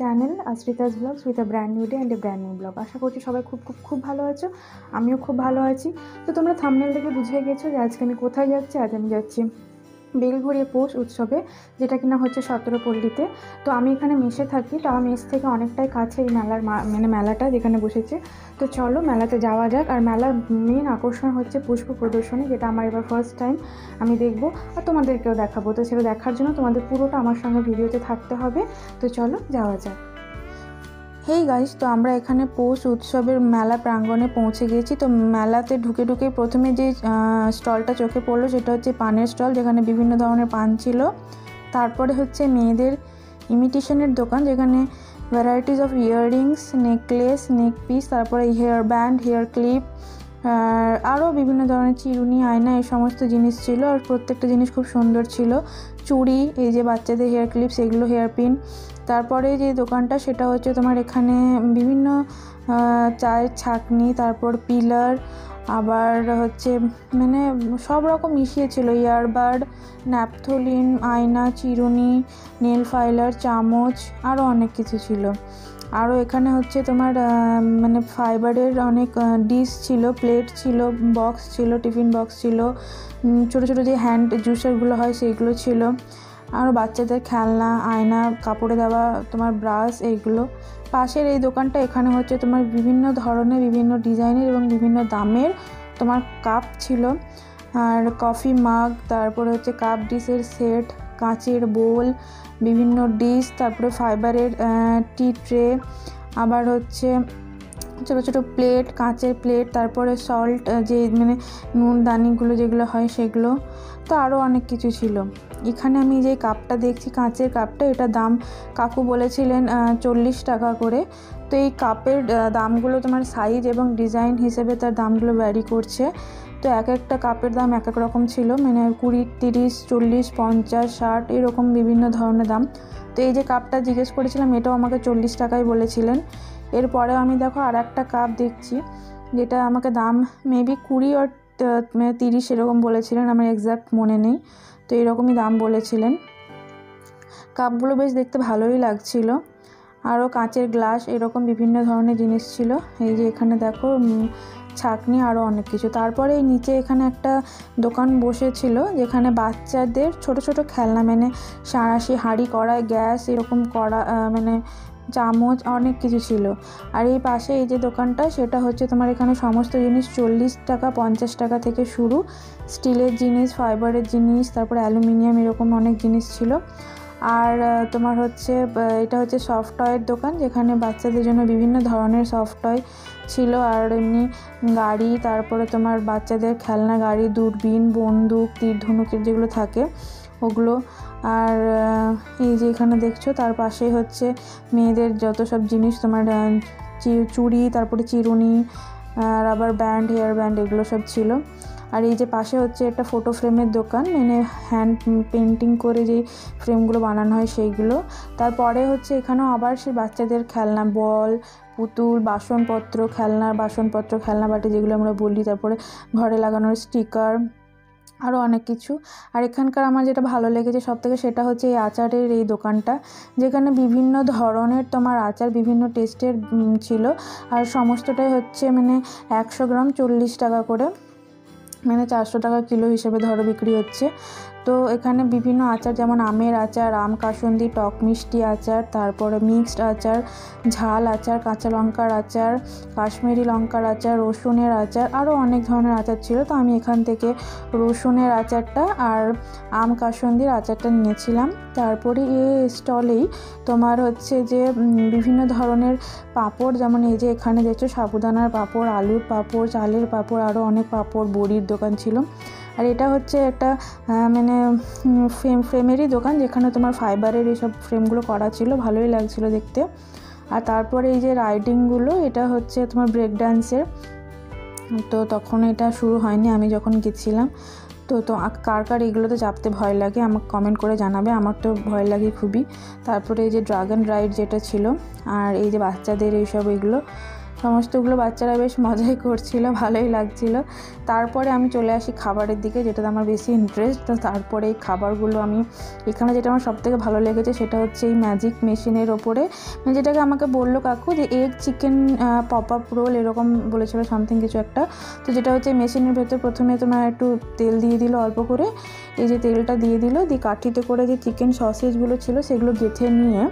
Channel Ashritas blogs with a brand new day and a brand new blog. আশা করছি সবাই খুব ভালো আছো, আমিও খুব ভালো আছি। তো তোমরা থাম্বনেল দেখে বুঝে গেছো যে আজকে আমি কোথায় যাচ্ছি। আজ আমি যাচ্ছি বেলঘড়িয়া পৌষ উৎসবে, যেটা কিনা হচ্ছে সতেরোপল্লীতে। তো আমি এখানে মেসে থাকি, তো আমার মেস থেকে অনেকটাই কাছে এই মেলাটা যেখানে বসেছে। তো চলো মেলাতে যাওয়া যাক। আর মেলার মেন আকর্ষণ হচ্ছে পুষ্প প্রদর্শনী, যেটা আমার এবার ফার্স্ট টাইম আমি দেখবো আর তোমাদেরকেও দেখাবো। তো সেটা দেখার জন্য তোমাদের পুরোটা আমার সঙ্গে ভিডিওতে থাকতে হবে। তো চলো যাওয়া যাক। হেই গাইস, তো আমরা এখানে পৌষ উৎসবের মেলা প্রাঙ্গণে পৌঁছে গেছি। তো মেলাতে ঢুকে প্রথমে যে স্টলটা চোখে পড়লো সেটা হচ্ছে পানের স্টল, যেখানে বিভিন্ন ধরনের পান ছিল। তারপরে হচ্ছে মেয়েদের ইমিটেশনের দোকান, যেখানে varieties of earrings, necklace, neck piece, তারপরে হেয়ার ব্যান্ড, হেয়ার ক্লিপ, আরও বিভিন্ন ধরনের চিরুনি, আয়না, এই সমস্ত জিনিস ছিল। আর প্রত্যেকটা জিনিস খুব সুন্দর ছিল। চুড়ি, এই যে বাচ্চাদের হেয়ার ক্লিপস, এগুলো হেয়ার পিন। তারপরে যে দোকানটা সেটা হচ্ছে তোমার এখানে বিভিন্ন চায়ের ছাঁকনি, তারপর পিলার, আবার হচ্ছে মানে সব রকম মিশিয়েছিল। ইয়ারবাড, ন্যাপথলিন, আয়না, চিরুনি, নেল ফাইলার, চামচ, আরও অনেক কিছু ছিল। আরও এখানে হচ্ছে তোমার মানে ফাইবারের অনেক ডিশ ছিল, প্লেট ছিল, বক্স ছিল, টিফিন বক্স ছিল, ছোটো ছোটো যে হ্যান্ড জুসারগুলো হয় সেইগুলো ছিল। আরও বাচ্চাদের খেলনা, আয়না, কাপড়ে দেওয়া তোমার ব্রাশ, এইগুলো। পাশের এই দোকানটা, এখানে হচ্ছে তোমার বিভিন্ন ধরনের, বিভিন্ন ডিজাইনের এবং বিভিন্ন দামের তোমার কাপ ছিল, আর কফি মাগ, তারপরে হচ্ছে কাপ ডিশের সেট, কাঁচের বোল, বিভিন্ন ডিশ, তারপরে ফাইবারের টি ট্রে, আবার হচ্ছে ছোটো ছোটো প্লেট, কাঁচের প্লেট, তারপরে সল্ট, যে মানে নুন দানিগুলো যেগুলো হয় সেগুলো। তো আরও অনেক কিছু ছিল। এখানে আমি যে কাপটা দেখছি, কাঁচের কাপটা, এটা দাম কাকু বলেছিলেন 40 টাকা করে। তো এই কাপের দামগুলো তোমার সাইজ এবং ডিজাইন হিসেবে তার দামগুলো ভ্যারি করছে। তো এক একটা কাপের দাম এক এক রকম ছিল, মানে 20, 30, 40, 50, 60 এরকম বিভিন্ন ধরনের দাম। তো এই যে কাপটা জিজ্ঞেস করেছিলাম, এটাও আমাকে 40 টাকায় বলেছিলেন। এরপরে আমি দেখো আর একটা কাপ দেখছি, যেটা আমাকে দাম মেবি 20 আর 30 এরকম বলেছিলেন, আমার এক্স্যাক্ট মনে নেই। তো এরকমই দাম বলেছিলেন। কাপগুলো বেশ দেখতে ভালোই লাগছিল। আরও কাঁচের গ্লাস, এরকম বিভিন্ন ধরনের জিনিস ছিল। এই যে এখানে দেখো ছাঁকনি, আরও অনেক কিছু। তারপরে এই নিচে এখানে একটা দোকান বসেছিল, যেখানে বাচ্চাদের ছোট ছোট খেলনা, মানে সাঁড়াশি, হাঁড়ি, কড়াই, গ্যাস, এরকম কড়া, মানে চামচ, অনেক কিছু ছিল। আর এই পাশে এই যে দোকানটা, সেটা হচ্ছে তোমার এখানে সমস্ত জিনিস 40 টাকা, 50 টাকা থেকে শুরু। স্টিলের জিনিস, ফাইবারের জিনিস, তারপরে অ্যালুমিনিয়াম, এরকম অনেক জিনিস ছিল। আর তোমার হচ্ছে এটা হচ্ছে সফট টয়ের দোকান, যেখানে বাচ্চাদের জন্য বিভিন্ন ধরনের সফট টয় ছিল। আর এমনি গাড়ি, তারপরে তোমার বাচ্চাদের খেলনা গাড়ি, দূরবীন, বন্দুক, তীর ধনুকের যেগুলো থাকে ওগুলো। আর এই যে এখানে দেখছো, তার পাশে হচ্ছে মেয়েদের যত সব জিনিস, তোমার চুড়ি, তারপরে চিরুনি, রাবার ব্যান্ড, হেয়ার ব্যান্ড, এগুলো সব ছিল। আর এই যে পাশে হচ্ছে একটা ফটো ফ্রেমের দোকান, মানে হ্যান্ড পেন্টিং করে যে ফ্রেমগুলো বানানো হয় সেইগুলো। তারপরে হচ্ছে এখানেও আবার সেই বাচ্চাদের খেলনা, বল, পুতুল, বাসনপত্র, খেলনার বাসনপত্র, খেলনা বাটি যেগুলো আমরা বলি, তারপরে ঘরে লাগানোর স্টিকার, আরও অনেক কিছু। আর এখানকার আমার যেটা ভালো লেগেছে সবথেকে, সেটা হচ্ছে এই আচারের এই দোকানটা, যেখানে বিভিন্ন ধরনের তোমার আচার, বিভিন্ন টেস্টের ছিল। আর সমস্তটাই হচ্ছে মানে 100 গ্রাম 40 টাকা করে, মানে 400 টাকা কিলো হিসেবে ধরো বিক্রি হচ্ছে। তো এখানে বিভিন্ন আচার, যেমন আমের আচার, আম কাসুন্দি, টক মিষ্টি আচার, তারপরে মিক্সড আচার, ঝাল আচার, কাঁচা লঙ্কার আচার, কাশ্মীরি লঙ্কার আচার, রসুনের আচার, আরও অনেক ধরনের আচার ছিল। তো আমি এখান থেকে রসুনের আচারটা আর আম কাসুন্দির আচারটা নিয়েছিলাম। তারপরে এই স্টলেই তোমার হচ্ছে যে বিভিন্ন ধরনের পাঁপড়, যেমন এই যে এখানে দেখছো সাবুদানার পাঁপড়, আলুর পাঁপড়, চালের পাঁপড়, আরও অনেক পাঁপড়, বড়ির দোকান ছিল। আর এটা হচ্ছে একটা মানে ফ্রেমেরই দোকান, যেখানে তোমার ফাইবারের এইসব ফ্রেমগুলো করা ছিল, ভালোই লাগছিল দেখতে। আর তারপরে এই যে রাইডিংগুলো, এটা হচ্ছে তোমার ব্রেক ডান্সের। তো তখন এটা শুরু হয়নি আমি যখন গেছিলাম। তো কার কার এগুলোতে চাপতে ভয় লাগে আমাকে কমেন্ট করে জানাবে, আমার তো ভয় লাগে খুবই। তারপরে এই যে ড্রাগন রাইড যেটা ছিল, আর এই যে বাচ্চাদের এইসব, এগুলো সমস্তগুলো বাচ্চারা বেশ মজাই করছিল, ভালোই লাগছিল। তারপরে আমি চলে আসি খাবারের দিকে, যেটাতে আমার বেশি ইন্টারেস্ট। তো তারপরে এই খাবারগুলো আমি এখানে যেটা আমার সবথেকে ভালো লেগেছে সেটা হচ্ছে এই ম্যাজিক মেশিনের ওপরে, যেটাকে আমাকে বললো কাকু যে egg chicken pop up role এরকম বলেছিল, সামথিং কিছু একটা। তো যেটা হচ্ছে মেশিনের ভেতর প্রথমে তোমার একটু তেল দিয়ে দিল অল্প করে, এই যে তেলটা দিয়ে দিল, দিয়ে কাঠিতে করে যে চিকেন সসেজগুলো ছিল সেগুলো গেঁথে নিয়ে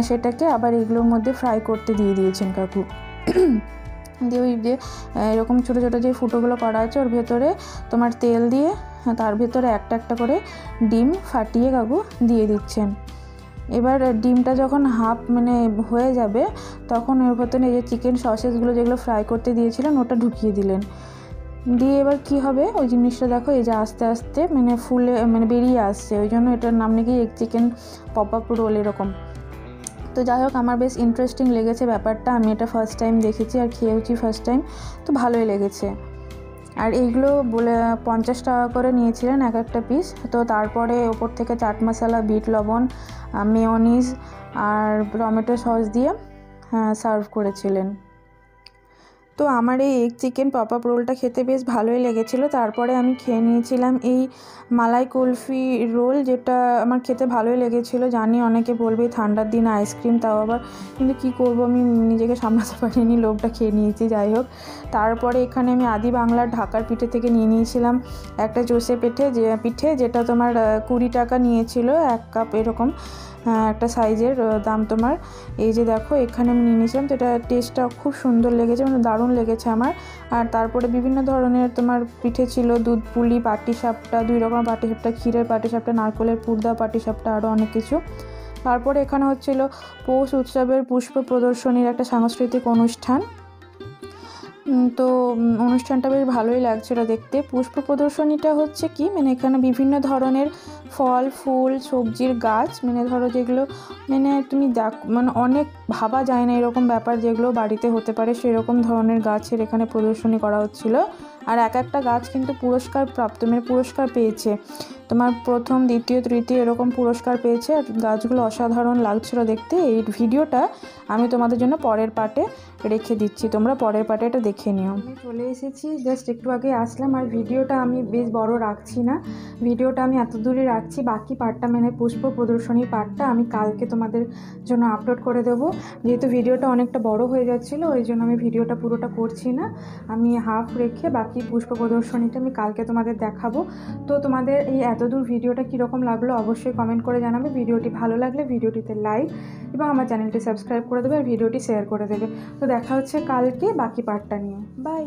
সেটাকে আবার এগুলোর মধ্যে ফ্রাই করতে দিয়ে দিয়েছেন কাকু। দিয়ে ওই যে এরকম ছোটো ছোটো যে ফুটোগুলো করা আছে ওর ভেতরে তোমার তেল দিয়ে তার ভেতরে একটা একটা করে ডিম ফাটিয়ে কাকু দিয়ে দিচ্ছেন। এবার ডিমটা যখন হাফ মানে হয়ে যাবে তখন ওর ভেতরে এই যে চিকেন সসেসগুলো যেগুলো ফ্রাই করতে দিয়েছিলেন ওটা ঢুকিয়ে দিলেন। দিয়ে এবার কী হবে ওই জিনিসটা দেখো, এই যে আস্তে আস্তে মানে ফুলে মানে বেরিয়ে আসছে, ওই জন্য এটার নাম নাকি egg chicken pop up role এরকম। তো যাই হোক, আমার বেশ ইন্টারেস্টিং লেগেছে ব্যাপারটা, আমি এটা ফার্স্ট টাইম দেখেছি আর খেয়েওছি ফার্স্ট টাইম, তো ভালোই লেগেছে। আর এইগুলো বলে 50 টাকা করে নিয়েছিলেন এক একটা পিস। তো তারপরে ওপর থেকে চাট মশলা, বিট লবণ, মেয়োনিজ আর টমেটো সস দিয়ে সার্ভ করেছিলেন। তো আমার এই এগ চিকেন পপ আপ রোলটা খেতে বেশ ভালোই লেগেছিলো। তারপরে আমি খেয়ে নিয়েছিলাম এই মালাই কুলফি রোল, যেটা আমার খেতে ভালোই লেগেছিলো। জানি অনেকে বলবে ঠান্ডার দিন আইসক্রিম, তাও আবার, কিন্তু কী করবো, আমি নিজেকে সামলাতে পারিনি, লোভটা খেয়ে নিয়েছি। যাই হোক, তারপরে এখানে আমি আদি বাংলার ঢাকার পিঠে থেকে নিয়ে নিয়েছিলাম একটা চষে পিঠে, যেটা তোমার 20 টাকা নিয়েছিল 1 কাপ এরকম একটা সাইজের দাম তোমার। এই যে দেখো এখানে আমি নিয়ে নিয়েছিলাম, তো এটা টেস্টটা খুব সুন্দর লেগেছে, মানে দারুণ লেগেছে আমার। আর তারপরে বিভিন্ন ধরনের তোমার পিঠে ছিল, দুধ পুলি, পাটিসাপটা, 2 রকম পাটিসাপটা, ক্ষীরের পাটিসাপটা, নারকেলের পুরদা পাটিসাপটা, আরও অনেক কিছু। তারপরে এখানে হচ্ছিল পৌষ উৎসবের পুষ্প প্রদর্শনীর একটা সাংস্কৃতিক অনুষ্ঠান। তো অনুষ্ঠানটা বেশ ভালোই লাগছিল দেখতে। পুষ্প প্রদর্শনীটা হচ্ছে কি, মানে এখানে বিভিন্ন ধরনের ফল, ফুল, সবজির গাছ, মানে ধরো যেগুলো মানে তুমি মানে অনেক ভাবা যায় না এরকম ব্যাপার, যেগুলো বাড়িতে হতে পারে সেরকম ধরনের গাছের এখানে প্রদর্শনী করা হচ্ছিল। আর এক একটা গাছ কিন্তু পুরস্কার প্রাপ্ত, মানে পুরস্কার পেয়েছে, তোমার প্রথম, দ্বিতীয়, তৃতীয় এরকম পুরস্কার পেয়েছে। আর গাছগুলো অসাধারণ লাগছিল দেখতে। এই ভিডিওটা আমি তোমাদের জন্য পরের পার্টে রেখে দিচ্ছি, তোমরা পরের পার্টে এটা দেখে নিও। আমি চলে এসেছি, জাস্ট একটু আগে আসলাম। আর ভিডিওটা আমি বেশ বড় রাখছি না, ভিডিওটা আমি এত দূরে রাখছি। বাকি পার্টটা মানে পুষ্প প্রদর্শনীর পার্টটা আমি কালকে তোমাদের জন্য আপলোড করে দেবো। যেহেতু ভিডিওটা অনেকটা বড় হয়ে যাচ্ছিলো, ওই জন্য আমি ভিডিওটা পুরোটা করছি না, আমি হাফ রেখে বাকি পুষ্প প্রদর্শনীটা আমি কালকে তোমাদের দেখাবো। তো তোমাদের এই এতদূর ভিডিওটা কীরকম লাগলো অবশ্যই কমেন্ট করে জানাবে। ভিডিওটি ভালো লাগলে ভিডিওটিতে লাইক এবং আমার চ্যানেলটি সাবস্ক্রাইব করে দেবে আর ভিডিওটি শেয়ার করে দেবে। তো দেখা হচ্ছে কালকে বাকি পার্টটা নিয়ে। বাই।